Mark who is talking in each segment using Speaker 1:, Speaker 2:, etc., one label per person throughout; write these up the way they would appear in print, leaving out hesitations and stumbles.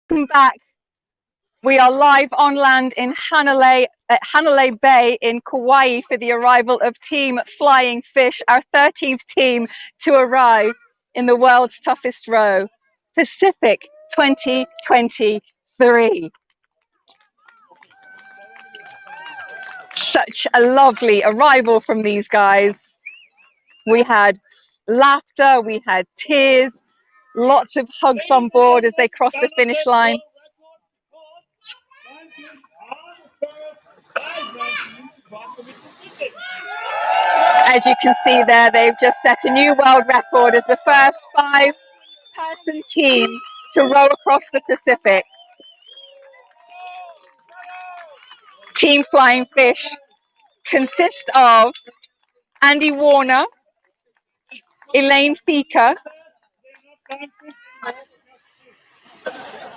Speaker 1: Welcome back. We are live on land in Hanalei Bay in Kauai for the arrival of Team Flying Fish, our 13th team to arrive in the world's toughest row, Pacific 2023. Such a lovely arrival from these guys. We had laughter, we had tears, lots of hugs on board as they crossed the finish line. As you can see there, they've just set a new world record as the first 5-person team to row across the Pacific. Team Flying Fish consists of Andy Warner, Elaine Fika,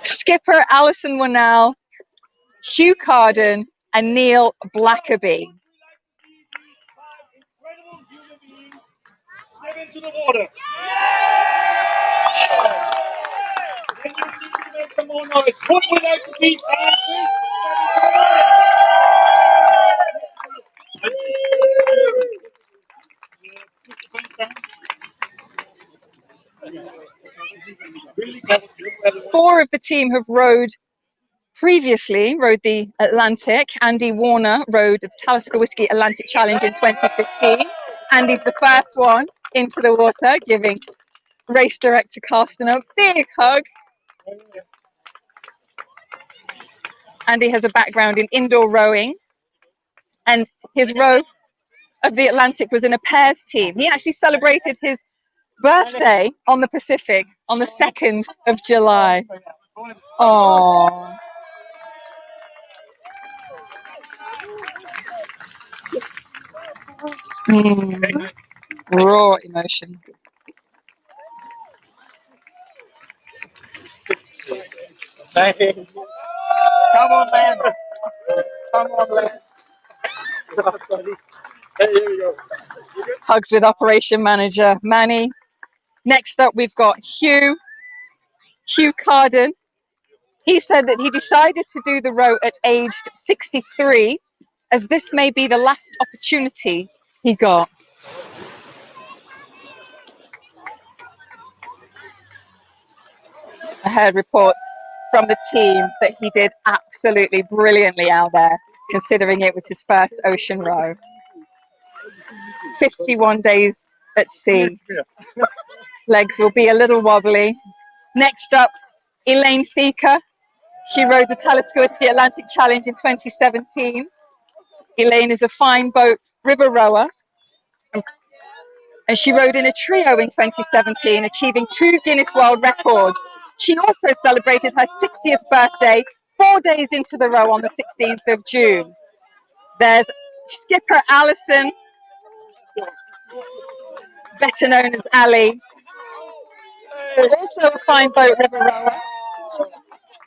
Speaker 1: skipper Alison Winnell, Hugh Carden, and Neil Blackerby.
Speaker 2: Into the water. Come on, now it's put without the feet.
Speaker 1: Four of the team have rowed the Atlantic. Andy Warner rowed the Talisker Whiskey Atlantic Challenge in 2015. Andy's the first one into the water, giving race director Carsten a big hug. Andy has a background in indoor rowing, and his row of the Atlantic was in a pairs team. He actually celebrated his birthday on the Pacific on the 2nd of July. Aww. Raw emotion.
Speaker 2: Come on, man. Come on, man. Hey, here we go.
Speaker 1: Hugs with operation manager Manny. Next up, we've got Hugh Carden. He said that he decided to do the row at aged 63, as this may be the last opportunity he got. I heard reports from the team that he did absolutely brilliantly out there, considering it was his first ocean row. 51 days at sea. Legs will be a little wobbly. Next up, Elaine Fika. She rowed the Talisker Whiskey Atlantic Challenge in 2017. Elaine is a fine boat river rower, and she rowed in a trio in 2017, achieving 2 Guinness World Records. She also celebrated her 60th birthday 4 days into the row on the 16th of June. There's skipper Alison, better known as Ali, also a fine boat river rower.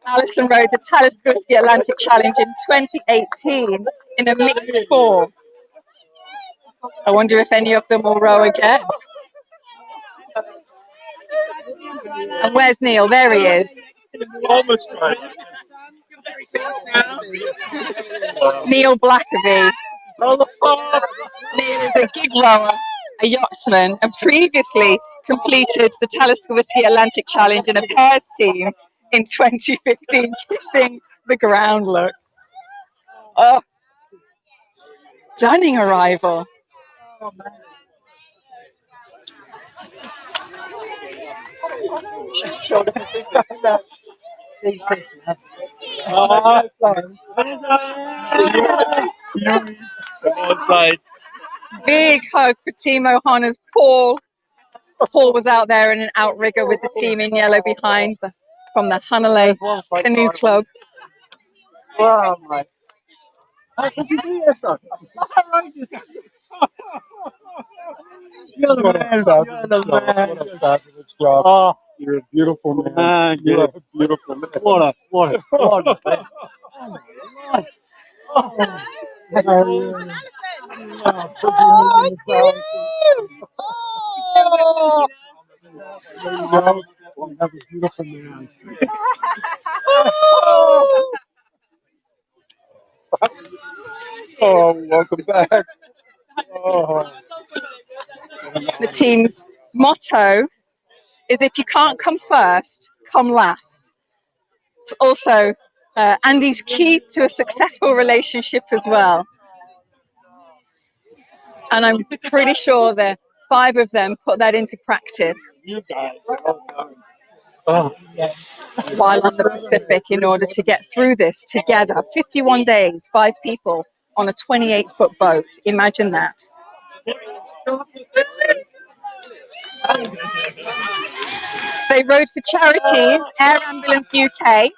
Speaker 1: Alison rowed the Talisker Whiskey Atlantic Challenge in 2018 in a mixed 4. I wonder if any of them will row again. And where's Neil? There he is.
Speaker 2: Almost right.
Speaker 1: Neil Blackerby. Neil is a gig rower, a yachtsman, and previously completed the Talisker Whiskey Atlantic Challenge in a pairs team in 2015, kissing the ground look. Oh, stunning arrival.
Speaker 2: Oh, man.
Speaker 1: Big hug for Team Ohana's Paul. Paul was out there in an outrigger with the team in yellow behind from the Hanalei Canoe Club.
Speaker 2: Wow, my. How could you do that stuff? You're the man, you're the man. What a fabulous job. Oh, you're a beautiful man. You're a beautiful man. What a man. Oh, my God.
Speaker 1: Oh, cute! Oh.
Speaker 2: There you go. You have a beautiful man.
Speaker 1: Oh.
Speaker 2: Oh, welcome back. Oh.
Speaker 1: The team's motto is if you can't come first, come last. It's also Andy's key to a successful relationship as well. And I'm pretty sure the 5 of them put that into practice
Speaker 2: You guys. Oh.
Speaker 1: while on the Pacific in order to get through this together. 51 days, 5 people on a 28-foot boat. Imagine that. They rode for charities, Air Ambulance UK,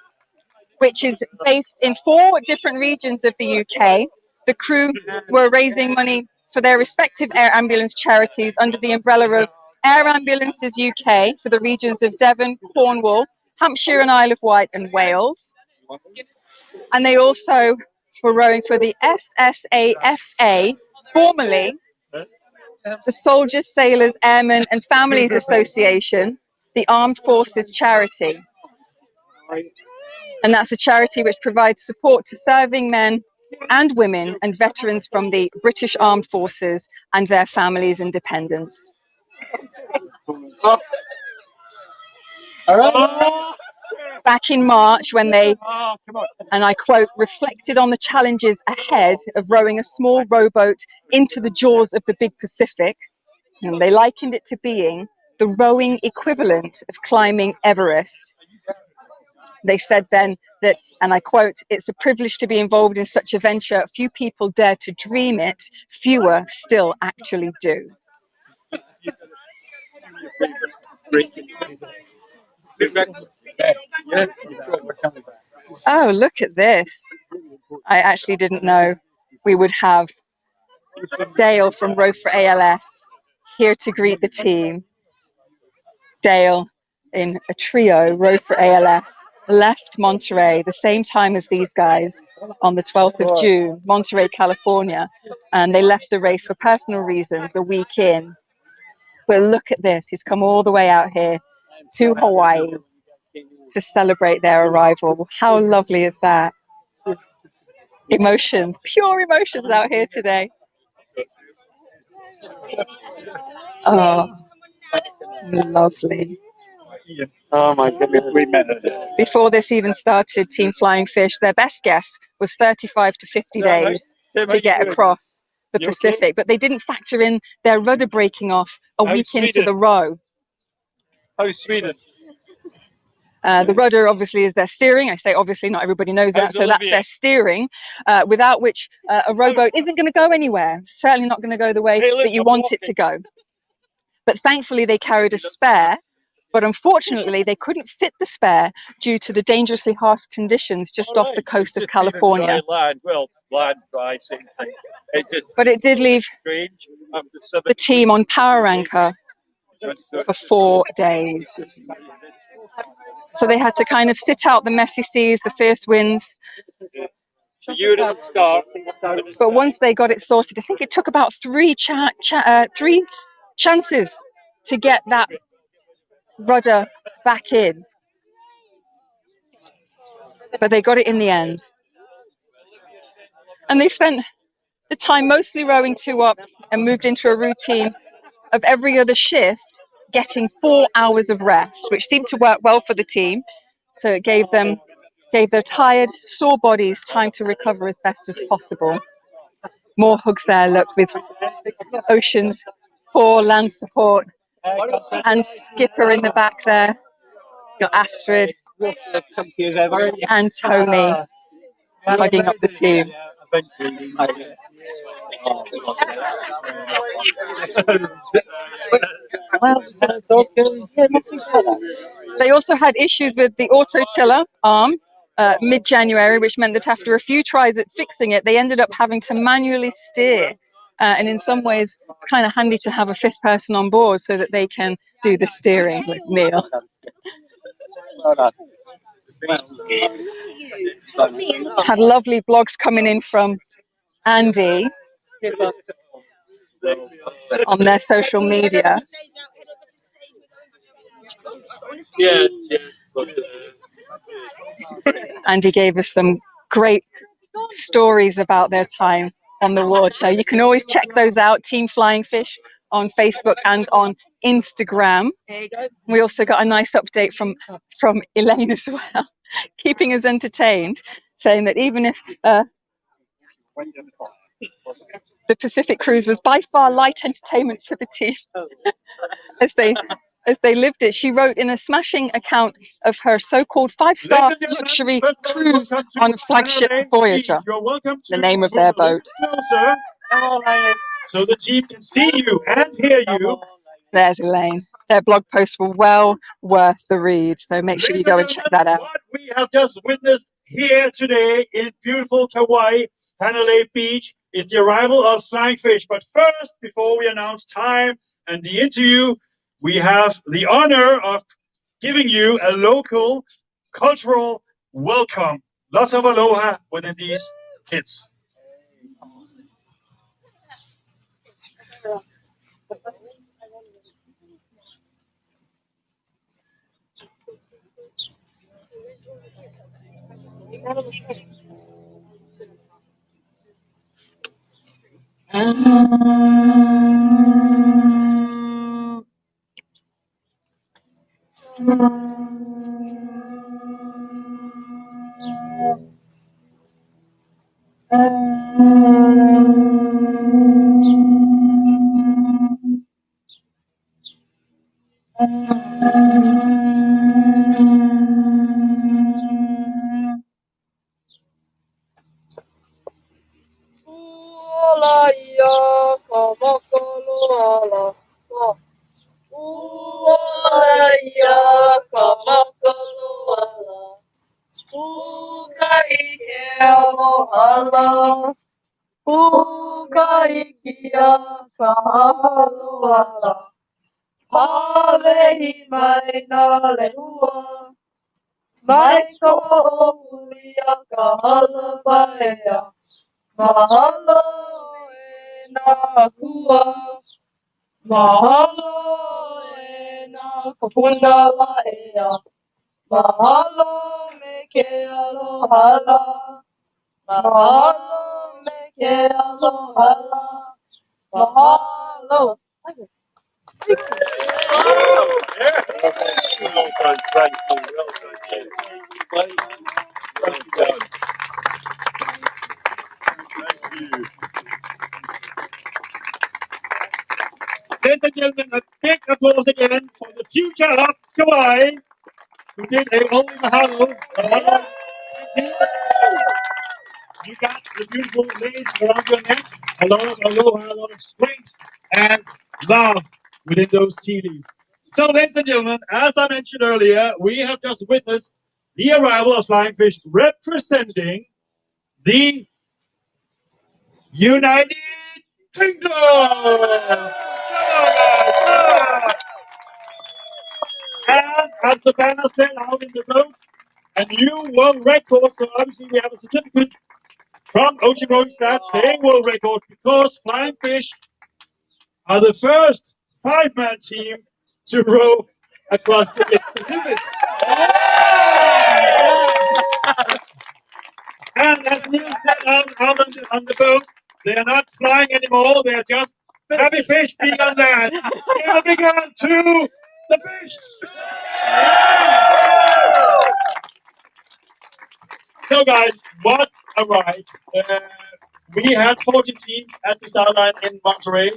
Speaker 1: which is based in 4 different regions of the UK. The crew were raising money for their respective air ambulance charities under the umbrella of Air Ambulances UK for the regions of Devon, Cornwall, Hampshire and Isle of Wight and Wales. And they also were rowing for the SSAFA, formerly the Soldiers, Sailors, Airmen and Families Association, the Armed Forces charity. And that's a charity which provides support to serving men and women and veterans from the British Armed Forces and their families and dependents. Back in March, when they, and I quote, reflected on the challenges ahead of rowing a small rowboat into the jaws of the big Pacific, and they likened it to being the rowing equivalent of climbing Everest. They said then that, and I quote, "It's a privilege to be involved in such a venture. Few people dare to dream it. Fewer still actually do." Oh, look at this. I actually didn't know we would have Dale from Row for ALS here to greet the team. Dale, in a trio, Row for ALS, left Monterey the same time as these guys on the 12th of June, Monterey, California, and they left the race for personal reasons a week in. But look at this, he's come all the way out here to Hawaii to celebrate their arrival. How lovely is that? Emotions, pure emotions out here today. Oh, lovely.
Speaker 2: Oh my goodness, we met her.
Speaker 1: Before this even started, Team Flying Fish, their best guess was 35 to 50 days to get across the Pacific, but they didn't factor in their rudder breaking off a week into the row.
Speaker 2: How's Sweden?
Speaker 1: The rudder obviously is their steering. I say obviously, not everybody knows that, so that's their steering, without which a rowboat isn't going to go anywhere. It's certainly not going to go the way that you want it to go. But thankfully they carried a spare, but unfortunately they couldn't fit the spare due to the dangerously harsh conditions just off the coast of California. But it did leave the team on power anchor for 4 days. So they had to kind of sit out the messy seas, the fierce winds. But once they got it sorted, I think it took about 3 chances to get that rudder back in. But they got it in the end. And they spent the time mostly rowing 2 up and moved into a routine of every other shift getting 4 hours of rest, which seemed to work well for the team. So it gave their tired, sore bodies time to recover as best as possible. More hugs there, look, with Ocean's 4 land support and Skipper in the back there. Got Astrid and Tony hugging up the team. They also had issues with the auto-tiller arm mid-January, which meant that after a few tries at fixing it, they ended up having to manually steer. And in some ways, it's kind of handy to have a 5th person on board so that they can do the steering with Neil. Had lovely blogs coming in from Andy. on their social media. And he gave us some great stories about their time on the water. You can always check those out, Team Flying Fish, on Facebook and on Instagram. We also got a nice update from Elaine as well, keeping us entertained, saying that even if the Pacific cruise was by far light entertainment for the team as they lived it. She wrote in a smashing account of her so-called 5-star luxury cruise on flagship Voyager, the name of their boat.
Speaker 2: So the team can see you and hear you.
Speaker 1: There's Elaine. Their blog posts were well worth the read, so make sure you go and check that out.
Speaker 2: What we have just witnessed here today in beautiful Kauai, Hanalei Beach, is the arrival of Flying Fish. But first, before we announce time and the interview, we have the honor of giving you a local cultural welcome. Lots of aloha within these kids. Ladies and gentlemen, a big applause again for the future of Kauai, who did a holy mahalo. Thank you. You got the beautiful lace around your neck. A lot of aloha, a lot of strength and love within those tea leaves. So, ladies and gentlemen, as I mentioned earlier, we have just witnessed the arrival of Flying Fish representing the United Kingdom. Come on, guys, come on. And as the banner said out in the boat, a new world record. So obviously we have a certificate from Ocean Rowing Stats saying world record because Flying Fish are the first 5-man team to row across the Pacific. And as Neil said out on the boat, they are not flying anymore. They are just happy fish being on land. Give a big hand to the fish. So guys, what a ride. We had 14 teams at the start line in Monterey.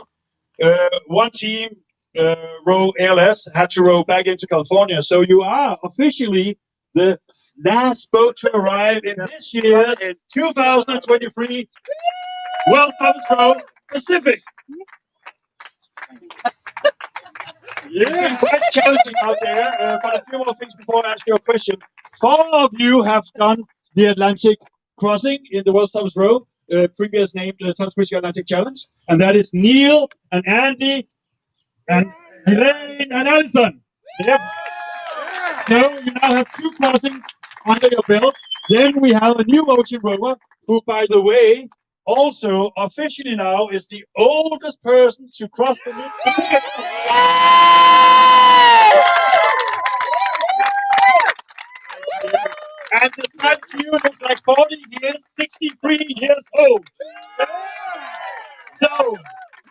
Speaker 2: One team, row ALS, had to row back into California. So you are officially the last boat to arrive in this year's 2023 World Cup Row Pacific. It's been quite challenging out there, but a few more things before I ask you a question. 4 of you have done the Atlantic crossing in the World Cup Row, previous named the Transpacific Atlantic Challenge, and that is Neil and Andy and Elaine and Alison. Yep. So you now have 2 crossings under your belt. Then we have a new ocean rower who, by the way, also officially now is the oldest person to cross the Mid-Pacific. And despite you looks like 40, he is 63 years old. So,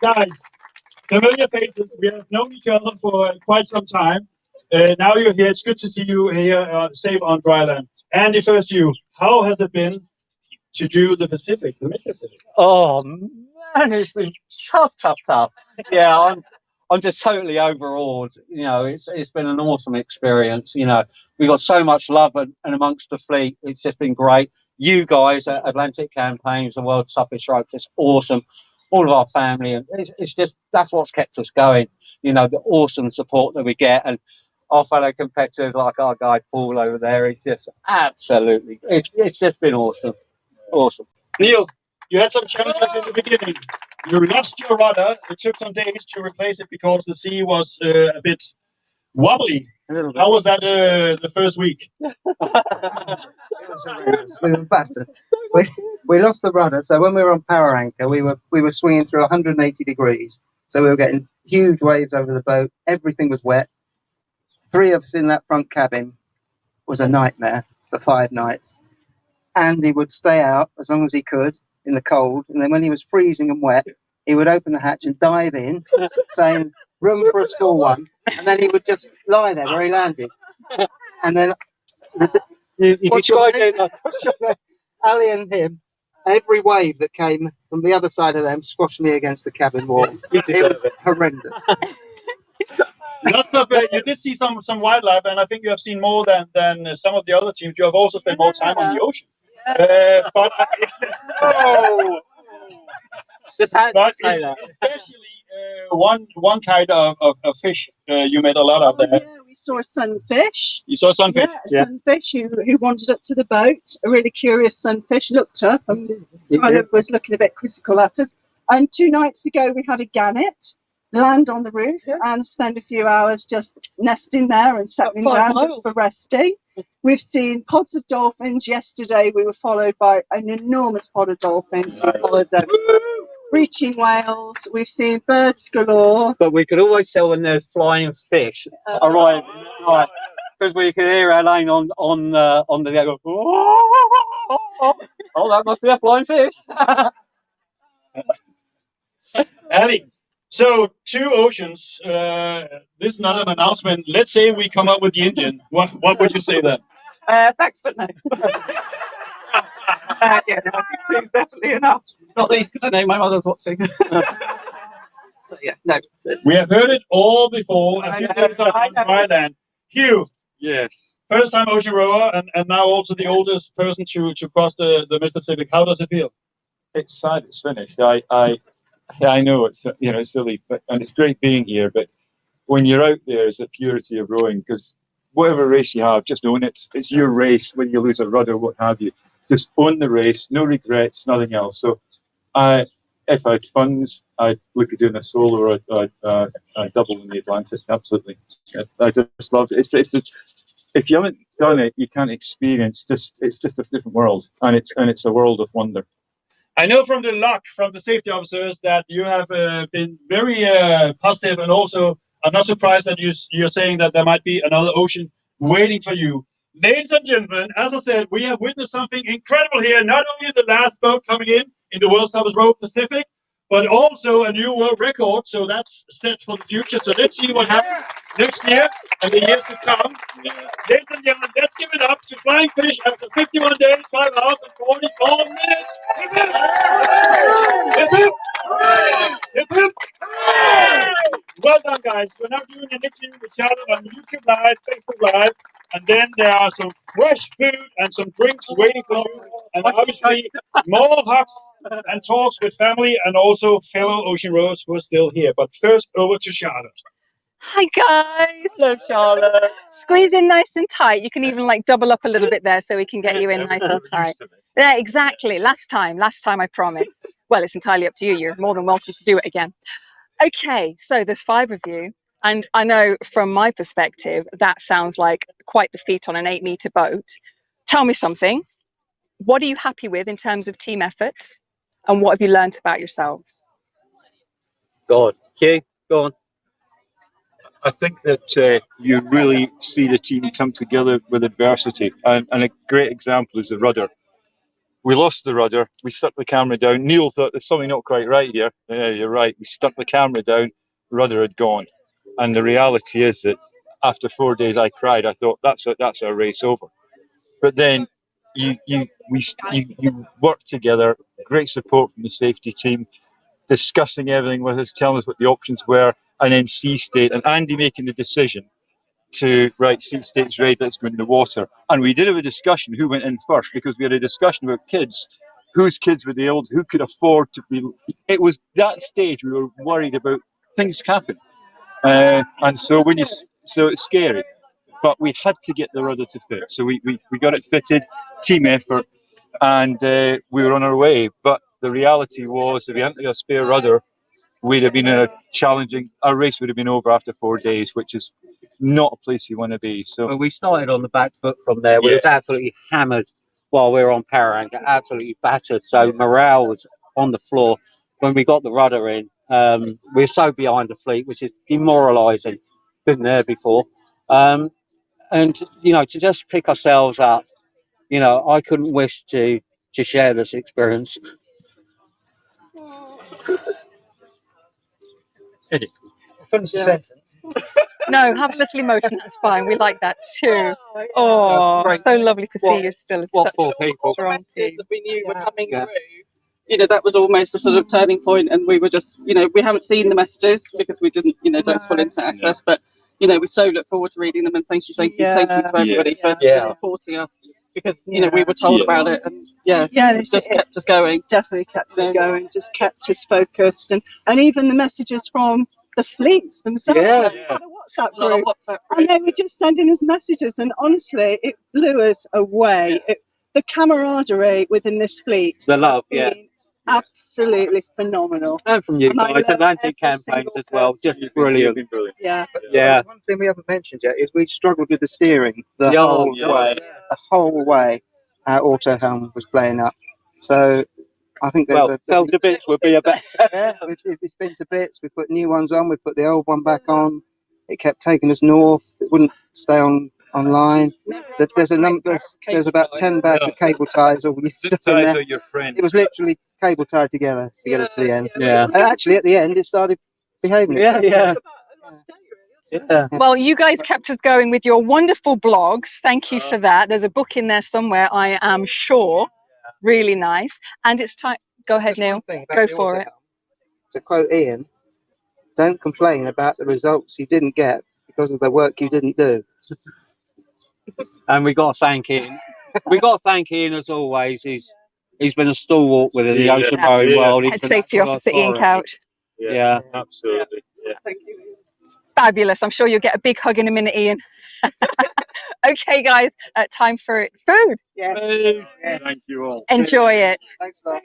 Speaker 2: guys, familiar faces. We have known each other for quite some time. Now you're here. It's good to see you here, safe on dry land. Andy, first you. How has it been to do the Pacific, the Mid-Pacific?
Speaker 3: Oh man, it's been tough. Yeah, I'm just totally overawed. You know, it's been an awesome experience. You know, we got so much love and amongst the fleet. It's just been great. You guys at Atlantic Campaigns, the World's Toughest Rope, just awesome. All of our family, and it's just that's what's kept us going. You know, the awesome support that we get, and our fellow competitors like our guy Paul over there. It's just absolutely, it's just been awesome. Awesome.
Speaker 2: Neil, you had some challenges in the beginning. You lost your rudder. It took some days to replace it because the sea was a bit wobbly. How was that the first week?
Speaker 4: It was horrendous. We were battered. We lost the rudder. So when we were on power anchor, we were swinging through 180 degrees. So we were getting huge waves over the boat. Everything was wet. 3 of us in that front cabin was a nightmare for 5 nights. Andy would stay out as long as he could in the cold, and then when he was freezing and wet, he would open the hatch and dive in, saying, "Room for a small one," and then he would just lie there where he landed. And then Ali and him, every wave that came from the other side of them squashed me against the cabin wall. It was horrendous.
Speaker 2: Lots of you did see some wildlife, and I think you have seen more than some of the other teams. You have also spent more time on the ocean. But it's especially one kind of fish you met a lot of there.
Speaker 5: Yeah, we saw a sunfish.
Speaker 2: You saw a sunfish?
Speaker 5: Yeah, a sunfish who wandered up to the boat. A really curious sunfish, looked up and kind of was looking a bit quizzical at us. And 2 nights ago we had a gannet land on the roof and spend a few hours just nesting there and settling down just for resting. We've seen pods of dolphins. Yesterday we were followed by an enormous pod of dolphins who followed them. Breaching whales. We've seen birds galore.
Speaker 3: But we could always tell when there's flying fish arriving, because we could hear Elaine on the go. Oh, that must be a flying fish.
Speaker 2: Ali, so 2 oceans. This is not an announcement. Let's say we come up with the engine. What would you say then?
Speaker 5: Thanks, but no. Yeah, no, I think 2 is definitely enough. Not least because I know my mother's watching. So yeah, no.
Speaker 2: We have heard it all before. A few days on Thailand. Hugh.
Speaker 6: Yes.
Speaker 2: First time ocean rower, and now also the oldest person to cross the Mid-Pacific. How does it feel?
Speaker 6: It's sad it's finished. I know it's it's silly, and it's great being here. But when you're out there, it's a purity of rowing, because whatever race you have, just own it. It's your race. When you lose a rudder, what have you, just own the race. No regrets, nothing else. So, if I had funds, I'd look at doing a solo or a double in the Atlantic. Absolutely, I just love it. If you haven't done it, you can't experience. It's just a different world, and it's a world of wonder.
Speaker 2: I know from the lock, from the safety officers, that you have been very positive, and also I'm not surprised that you're saying that there might be another ocean waiting for you. Ladies and gentlemen, as I said, we have witnessed something incredible here. Not only the last boat coming in the World's Toughest Rope Pacific, but also a new world record. So that's set for the future. So let's see what happens next year and the years to come. Ladies and gentlemen, let's give it up to Flying Fish after 51 days, 5 hours and 44 minutes. Hip hip! Hip hip! Hip hip! Well done, guys. We're now doing an interview with Charlotte on YouTube Live, Facebook Live, and then there are some fresh food and some drinks waiting for you, and obviously more hugs and talks with family and also fellow ocean rowers who are still here. But first, over to Charlotte.
Speaker 1: Hi guys.
Speaker 3: Hello, Charlotte.
Speaker 1: Squeeze in nice and tight. You can even like double up a little bit there so we can get you in nice and tight. Yeah, exactly. Last time I promise. Well, it's entirely up to you. You're more than welcome to do it again. Okay, so there's 5 of you. And I know from my perspective, that sounds like quite the feat on an 8-meter boat. Tell me something. What are you happy with in terms of team efforts? And what have you learnt about yourselves?
Speaker 3: Go on, Hugh, go on.
Speaker 6: I think that you really see the team come together with adversity, and a great example is the rudder. We lost the rudder. We stuck the camera down. Neil thought there's something not quite right here. Yeah, you're right. We stuck the camera down. The rudder had gone, and the reality is that after 4 days, I cried. I thought that's our race over. But then you work together. Great support from the safety team, discussing everything with us, telling us what the options were, and then Sea State and Andy making the decision to right, Sea State's ready, let's go in the water. And we did have a discussion who went in first, because we had a discussion about kids, whose kids were the oldest, who could afford to be. It was that stage we were worried about things happen, and so so it's scary. But we had to get the rudder to fit, so we got it fitted, team effort, and we were on our way. But the reality was, if we hadn't got a spare rudder, we'd have been in a challenging. Our race would have been over after 4 days, which is not a place you want to be. So
Speaker 3: Well, we started on the back foot from there. We
Speaker 6: Yeah.
Speaker 3: was absolutely hammered while we were on power anchor, absolutely battered. So morale was on the floor. When we got the rudder in, we were so behind the fleet, which is demoralising. Been there before. And, you know, to just pick ourselves up, you know, I couldn't wish to share this experience.
Speaker 4: Finish the sentence.
Speaker 1: No, have a little emotion. That's fine. We like that too. Oh,
Speaker 3: Great.
Speaker 1: so lovely to see
Speaker 3: What-
Speaker 1: you still as
Speaker 3: What
Speaker 1: such
Speaker 3: for
Speaker 1: a
Speaker 3: people?
Speaker 1: strong
Speaker 5: Messages
Speaker 1: team.
Speaker 5: that we knew were coming
Speaker 3: Yeah.
Speaker 5: through. You know, that was almost a sort of turning point, and we were just, you know, we haven't seen the messages because we didn't, you know, don't have full internet access, but you know, we so look forward to reading them, and thank you to everybody for supporting us, because you know, we were told about it, and it's just kept us going. Definitely kept us going, just kept us focused, and even the messages from the fleets themselves.
Speaker 3: Yeah.
Speaker 5: We had a WhatsApp group, and they were just sending us messages, and honestly, it blew us away. The camaraderie within this fleet
Speaker 3: The
Speaker 5: has
Speaker 3: love,
Speaker 5: been absolutely phenomenal.
Speaker 3: And from you
Speaker 5: And I
Speaker 3: guys,
Speaker 5: love
Speaker 3: Atlantic
Speaker 5: every
Speaker 3: campaigns
Speaker 5: single
Speaker 3: as well.
Speaker 5: person.
Speaker 3: Just brilliant.
Speaker 5: Yeah.
Speaker 3: Yeah.
Speaker 4: One thing we haven't mentioned yet is we struggled with the steering the
Speaker 3: Yeah,
Speaker 4: whole
Speaker 3: yeah.
Speaker 4: way. The whole way, our auto helm was playing up. So I think there's
Speaker 3: Well, fell to bits would be a bit.
Speaker 4: yeah, it's been to bits. We put new ones on. We put the old one back on. It kept taking us north. It wouldn't stay online. There's about 10 bags of cable ties all used up in
Speaker 6: ties
Speaker 4: there.
Speaker 6: are your friend.
Speaker 4: It was literally cable tied together to get us to the end.
Speaker 3: Yeah.
Speaker 4: And actually, at the end, it started behaving
Speaker 3: Yeah,
Speaker 4: itself.
Speaker 3: yeah. Yeah.
Speaker 1: Well, you guys kept us going with your wonderful blogs. Thank you for that. There's a book in there somewhere, I am sure. Really nice. And it's time. Go ahead,
Speaker 4: Just one
Speaker 1: Neil.
Speaker 4: thing about
Speaker 1: Go
Speaker 4: the
Speaker 1: for
Speaker 4: auto
Speaker 1: it.
Speaker 4: helm. To quote Ian, don't complain about the results you didn't get because of the work you didn't do.
Speaker 3: And we got to thank Ian. We got to thank Ian as always. He's been a stalwart within the
Speaker 6: Yeah.
Speaker 3: ocean rowing
Speaker 6: Yeah.
Speaker 3: world. He's
Speaker 1: Head
Speaker 3: been
Speaker 1: safety
Speaker 3: an
Speaker 1: officer Ian
Speaker 3: authority.
Speaker 1: Couch.
Speaker 3: Yeah.
Speaker 6: Absolutely. Yeah.
Speaker 5: Thank you.
Speaker 1: Fabulous. I'm sure you'll get a big hug in a minute, Ian. Okay, guys. Time for food.
Speaker 4: Yes.
Speaker 6: Thank you all.
Speaker 1: Enjoy it.
Speaker 4: Thanks a lot.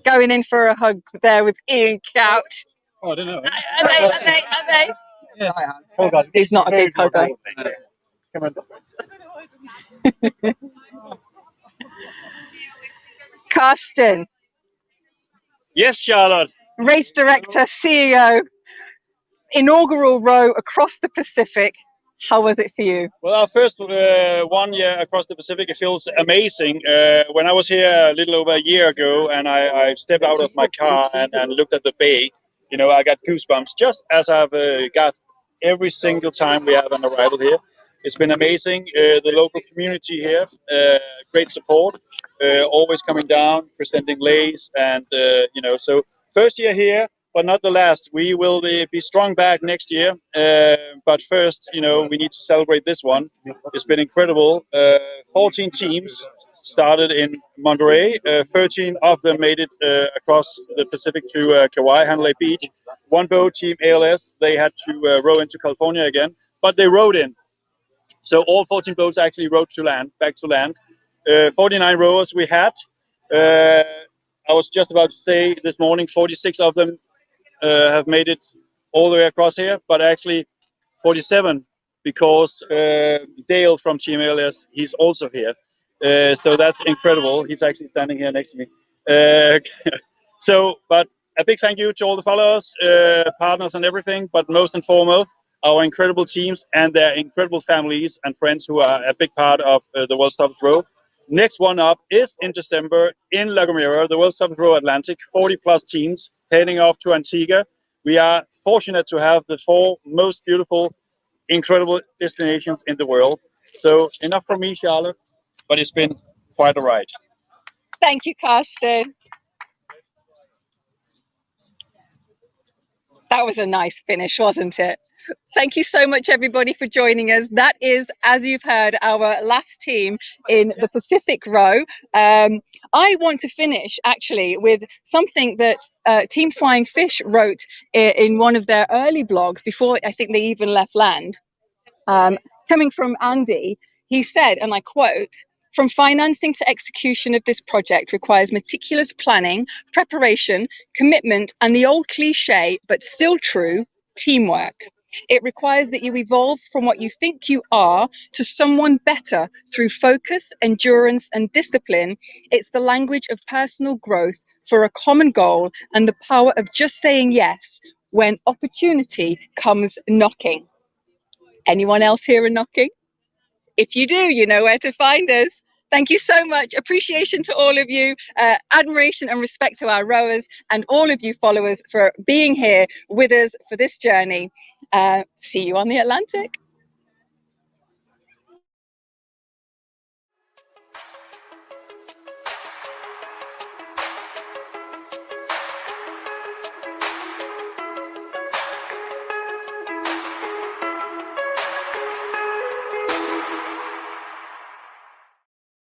Speaker 1: Going in for a hug there with Ian Couch.
Speaker 6: Oh, I don't know.
Speaker 1: Are they?
Speaker 4: Hold on.
Speaker 1: He's not a big hugger.
Speaker 6: Come on.
Speaker 1: Carsten,
Speaker 2: Yes, Charlotte.
Speaker 1: race director, CEO, inaugural row across the Pacific. How was it for you?
Speaker 2: Well, our first 1 year across the Pacific, it feels amazing. When I was here a little over a year ago and I stepped out of my car and looked at the bay, you know, I got goosebumps just as I've got every single time we have an arrival here. It's been amazing. The local community here, great support, always coming down, presenting lays, and you know, so first year here, but not the last. We will be strong back next year. But first, you know, we need to celebrate this one. It's been incredible. 14 teams started in Monterey. 13 of them made it across the Pacific to Kauai, Hanalei Beach. One boat, Team ALS, they had to row into California again, but they rowed in. So all 14 boats actually rowed to land, back to land. 49 rowers we had. I was just about to say this morning, 46 of them have made it all the way across here, but actually 47 because Dale from Team ALS, he's also here.
Speaker 7: So that's incredible. He's actually standing here next to me. But a big thank you to all the followers, partners, and everything. But most and foremost, our incredible teams and their incredible families and friends who are a big part of the World's Toughest Row. Next one up is in December in La Gomera, the World's Toughest Row Atlantic, 40+ teams heading off to Antigua. We are fortunate to have the 4 most beautiful, incredible destinations in the world. So enough from me, Charlotte, but it's been quite a ride.
Speaker 1: Thank you, Carsten. That was a nice finish, wasn't it? Thank you so much, everybody, for joining us. That is, as you've heard, our last team in the Pacific row. I want to finish, actually, with something that Team Flying Fish wrote in one of their early blogs before I think they even left land. Coming from Andy, he said, and I quote, "From financing to execution of this project requires meticulous planning, preparation, commitment, and the old cliche, but still true, teamwork. It requires that you evolve from what you think you are to someone better through focus, endurance, and discipline. It's the language of personal growth for a common goal and the power of just saying yes when opportunity comes knocking." Anyone else here a knocking? If you do, you know where to find us. Thank you so much. Appreciation to all of you, admiration and respect to our rowers and all of you followers for being here with us for this journey. See you on the Atlantic.